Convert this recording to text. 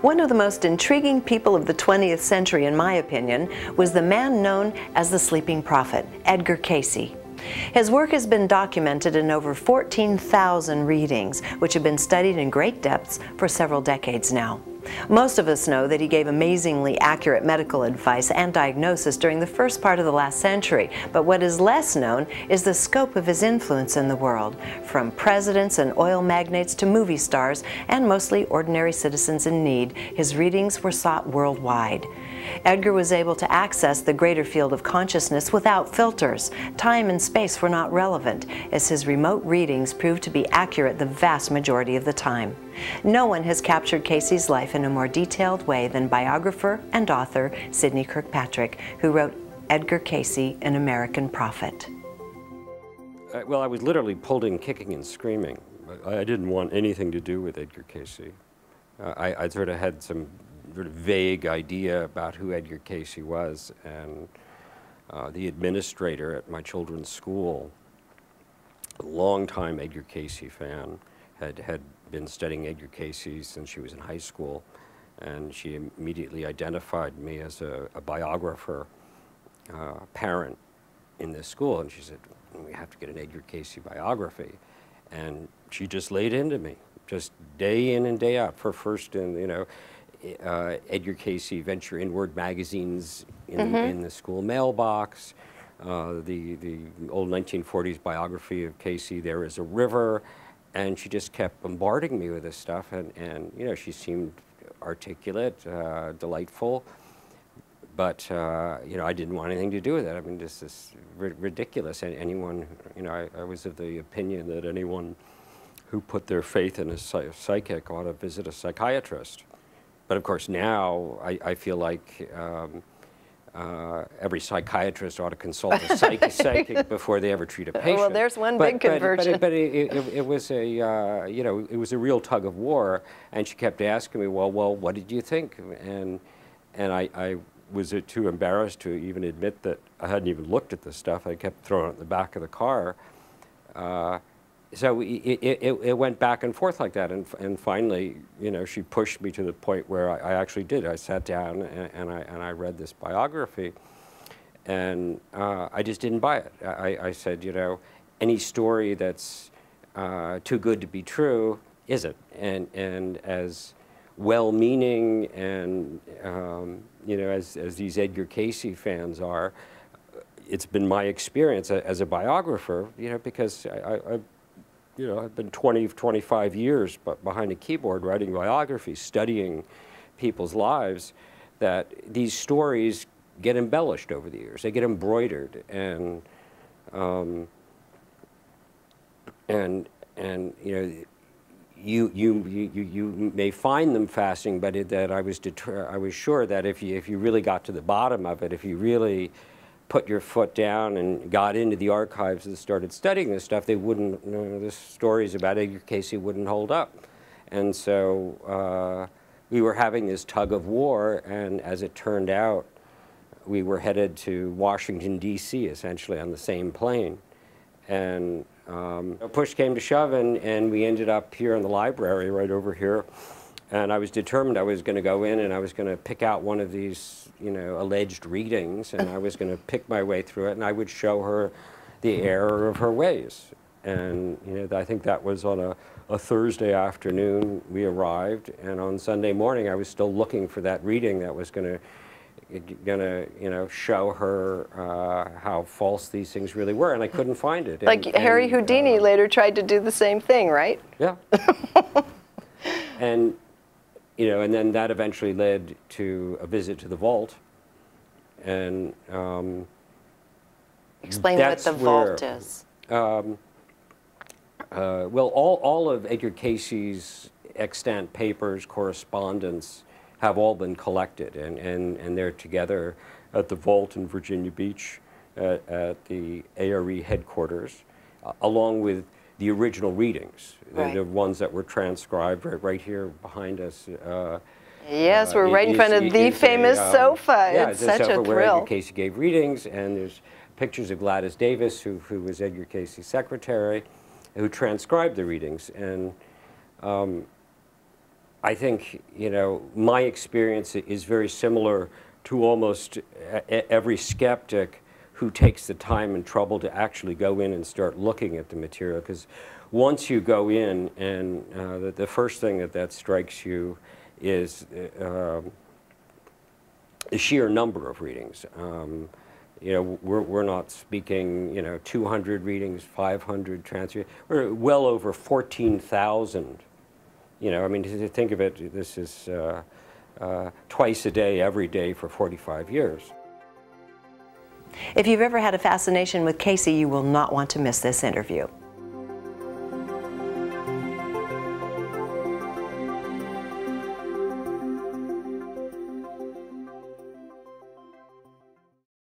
One of the most intriguing people of the 20th century, in my opinion, was the man known as the Sleeping Prophet, Edgar Cayce. His work has been documented in over 14,000 readings, which have been studied in great depths for several decades now. Most of us know that he gave amazingly accurate medical advice and diagnosis during the first part of the last century, but what is less known is the scope of his influence in the world, from presidents and oil magnates to movie stars and mostly ordinary citizens in need. His readings were sought worldwide. Edgar was able to access the greater field of consciousness without filters. Time and space were not relevant, as his remote readings proved to be accurate the vast majority of the time. No one has captured Cayce's life in a more detailed way than biographer and author Sidney Kirkpatrick, who wrote Edgar Cayce, An American Prophet. Well, I was literally pulled in kicking and screaming. I didn't want anything to do with Edgar Cayce. I sort of had some sort of vague idea about who Edgar Cayce was, and the administrator at my children's school, a longtime Edgar Cayce fan, had been studying Edgar Cayce since she was in high school, and she immediately identified me as a biographer, parent in this school, and she said, we have to get an Edgar Cayce biography. And she just laid into me, just day in and day out, for first in, you know, Edgar Cayce Venture Inward magazines in the school mailbox, the old 1940s biography of Cayce, There Is a River, and she just kept bombarding me with this stuff, and you know, she seemed articulate, delightful, but you know, I didn't want anything to do with it. I mean, this is ridiculous. And anyone, you know, I was of the opinion that anyone who put their faith in a psychic ought to visit a psychiatrist. But of course now I feel like every psychiatrist ought to consult a psychic before they ever treat a patient. Well, there's one big conversion. But it was a, you know, it was a real tug of war, and she kept asking me, well, what did you think? And I was too embarrassed to even admit that I hadn't even looked at this stuff. I kept throwing it in the back of the car. So it went back and forth like that, and finally, you know, she pushed me to the point where I actually did. I sat down and I read this biography, and I just didn't buy it. I said, you know, any story that's too good to be true isn't, and as well-meaning and you know, as these Edgar Cayce fans are, it's been my experience as a biographer, you know, because you know, I've been 25 years behind a keyboard writing biographies, studying people's lives, that these stories get embellished over the years. They get embroidered, and you know, you may find them fascinating, but that I was sure that if you really got to the bottom of it, if you really put your foot down and got into the archives and started studying this stuff, they wouldn't, you know, the stories about Edgar Cayce wouldn't hold up. And so we were having this tug of war, and as it turned out, we were headed to Washington, D.C., essentially on the same plane. And push came to shove, and we ended up here in the library right over here. And I was determined I was going to go in and I was going to pick out one of these, you know, alleged readings, and I was going to pick my way through it, and I would show her the error of her ways. And, you know, I think that was on a Thursday afternoon we arrived, and on Sunday morning I was still looking for that reading that was going to, you know, show her how false these things really were, and I couldn't find it. Like Harry Houdini later tried to do the same thing, right? Yeah. And, you know, and then that eventually led to a visit to the vault, and explain what the vault is. Well, all of Edgar Cayce's extant papers, correspondence, have all been collected, and they're together at the vault in Virginia Beach at the A.R.E. headquarters, along with the original readings, right, the ones that were transcribed right here behind us. Yes, we're right in front of the famous sofa. Yeah, it's such a thrill. Where Edgar Cayce gave readings, and there's pictures of Gladys Davis, who was Edgar Cayce's secretary, who transcribed the readings. And I think, you know, my experience is very similar to almost every skeptic who takes the time and trouble to actually go in and start looking at the material. Because once you go in, and the first thing that strikes you is the sheer number of readings. You know, we're not speaking, you know, 200 readings, 500 transcripts. We're well over 14,000. You know, I mean, to think of it, this is twice a day, every day for 45 years. If you've ever had a fascination with Cayce, you will not want to miss this interview.